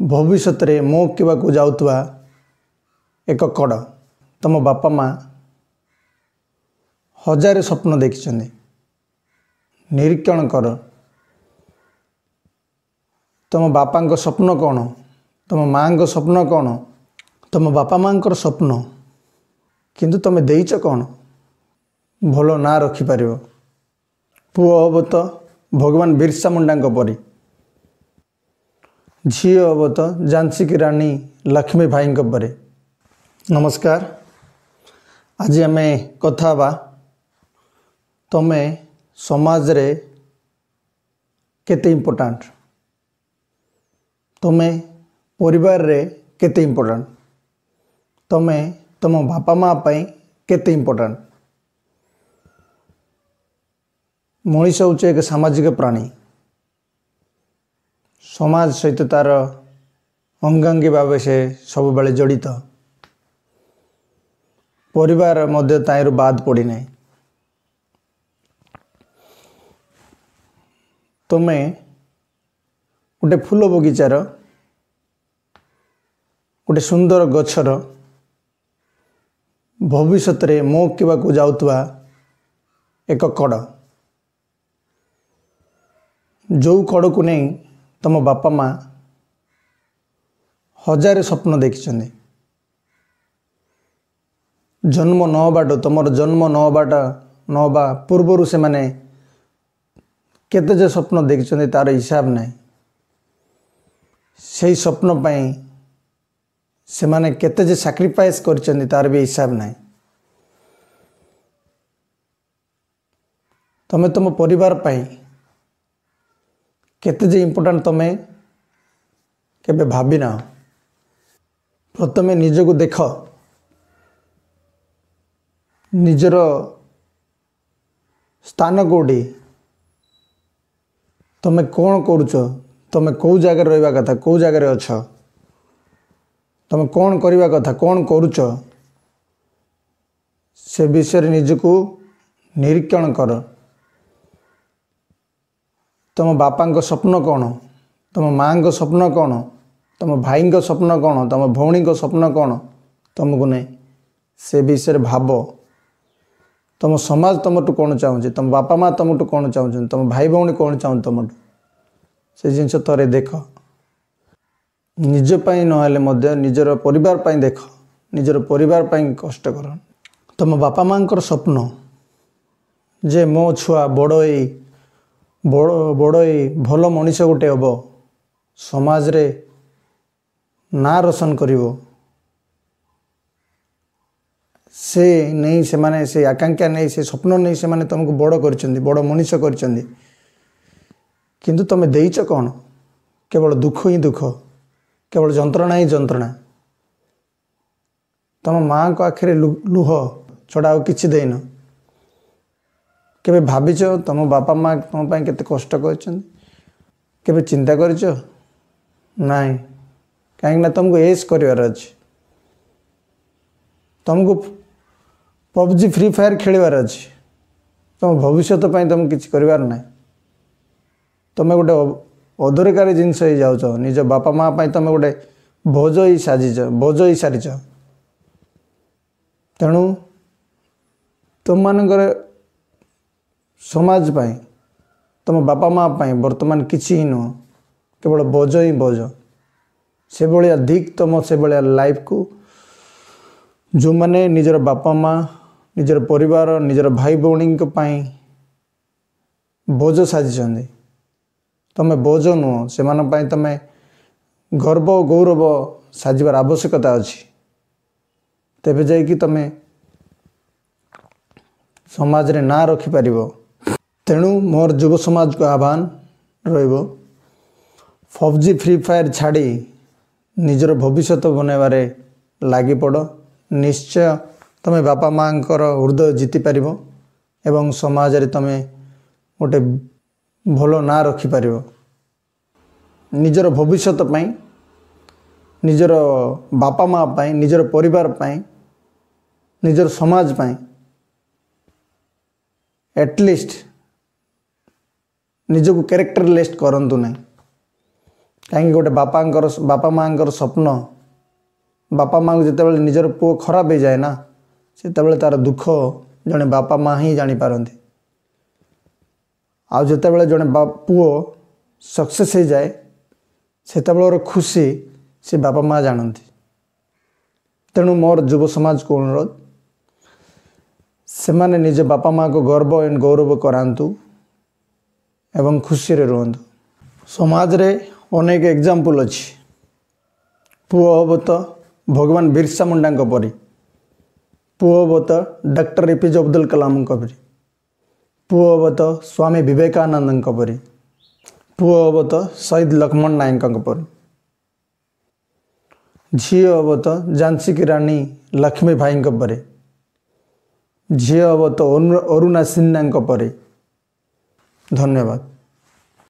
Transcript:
भविष्य में मो को जाऊवा एक कड़ तुम बापा माँ हजार स्वप्न देखी निरीक्षण कर तुम बापा स्वप्न कौन तुम माँ स्वप्न कौन तुम बापा माँ स्वप्न किंतु तुम देच कौन भल ना रखिपार पुओ हम तो भगवान बिरसा मुंडा परी झी हम तो झांसी की रानी लक्ष्मी भाई परे। नमस्कार। आज आम कथा तुम्हें समाज रे केते इम्पोर्टाट तुम्हें परिवार रे केते इम्पोर्टाट तुम्हें तुम बापा माँ पाई केते इम्पोर्टाट। मनीष हूँ एक सामाजिक प्राणी समाज सहित तार अंगांगी भाव से सब बेले जड़ित परिवार मध्य ताइरु बाद पड़ी नहीं। तुम्हें गोटे फूल बगीचार गोटे सुंदर गछर भविष्य में मो को जाऊवा एक कड़ जो कड़ को नहीं तुम बापा माँ हजार स्वप्न देखी जन्म न बाट तुम जन्म न बाट नवा पूर्वर से माने केते जे स्वप्न देखी तार हिसाब नहीं से स्वप्न पाई से माने केते जे सैक्रिफाइस कर तार भी हिसाब नहीं। तुम तुम परिवार पाई केते जे इम्पोर्टेंट तुम्हें केबे भाभी ना। प्रथम निजको देख निजर स्थान कौटी तुम्हें कौन करुच तुम्हें कौ जगह रहा कथा कौ जगह अछ तुम्हें कौन करवा कथा कौन करुच से विषय निजको निरीक्षण कर। तुम बापा स्वप्न कौन तुम माँ स्वप्न कौन तुम भाई स्वप्न कौन तुम भौणी स्वप्न कौन तुमको नहीं से विषय भाव। तुम समाज तुमठू कौन चाहूँ तुम बापा माँ तुमठू कौन चाहूँ तुम भाई भौणी कौन चाहूँ तुमठू से जिनस थोड़े देख निजपाई ना निजर परिवार पाई देख निजर परिवार पाई कष्ट कर। तुम बापा माँ स्वप्न जे मो छुआ बड़ भल मनीष गोटे हम समाज रे ना रोशन करिवो से नहीं से माने से आकांक्षा नहीं से स्वप्न नहीं से माने तुमको बड़ कर बड़ मनीष कर किंतु तुम देच कौन केवल दुख ही दुख केवल जंत्रणा ही जंत्रणा। तुम माँ को आखिरे लुह छड़ा आ कि देन केबे भाविच तुम बापा माँ तुम पाई केते कष्ट कर चिंता कर नाई कहीं तुमको एस करार अच्छे तुमको पबजी फ्री फायर खेलवार अच्छे तुम भविष्य तुम किसी कर ना तुम गोटे अदरकारी जिनस हो जाऊच निज बापा माँ तुम गोटे बोझ ही सारी तेणु तुम मानकर समाज पाई तुम बापा माँ वर्तमान किसी ही नुह केवल बोझ ही बोझ से भाया दिख तुम से भाया लाइफ को जो मैंने निजर बापा माँ निजर परिवार निजर भाई भौणी बोझ साजी तुम बोझ नुह से तुम गर्व गौरव साजिबार आवश्यकता अच्छी तेबे जाइकी तुम समाज रे ना रखिपार। तेणु मोर युव समाज को आह्वान पबजी फ्री फायर छाड़ी निजर भविष्य बनवारे लगी पड़ निश्चय तुम बापा माँ हृदय जीति पार एवं समाज रे तुम गोटे भल ना रखिपार निजर भविष्य निजर बापा माँ निजर परिवार निजर समाज एटलिस्ट निजको कैरेक्टर लिस्ट करंतु नहीं कहीं गोटे बापा माँ स्वप्न बापा माँ को जिते निजर पुओ खराब हो जाए ना से तार दुख जड़े बापा माँ ही जानीपारती आउ जिते जड़े पुओ सक्सेस हो जाए से खुशी से बापा माँ जानती। तेणु मोर युव समाज को अनुरोध से माने निज बापा माँ को गर्व एंड गौरव करातु एवं खुशी रे रुहतु। समाज रे अनेक एग्जाम्पल अच्छी पुओ हम तो भगवान बिरसा मुंडा परी पुओ हम तो डॉक्टर एपीजे अब्दुल कलाम परी पुओ हम तो स्वामी विवेकानंद परी पुओ हम तो शहीद लक्ष्मण नायक परी झी हम तो झांसी की रानी लक्ष्मी भाई परी झी हम तो अरुणा सिन्हा परी। धन्यवाद।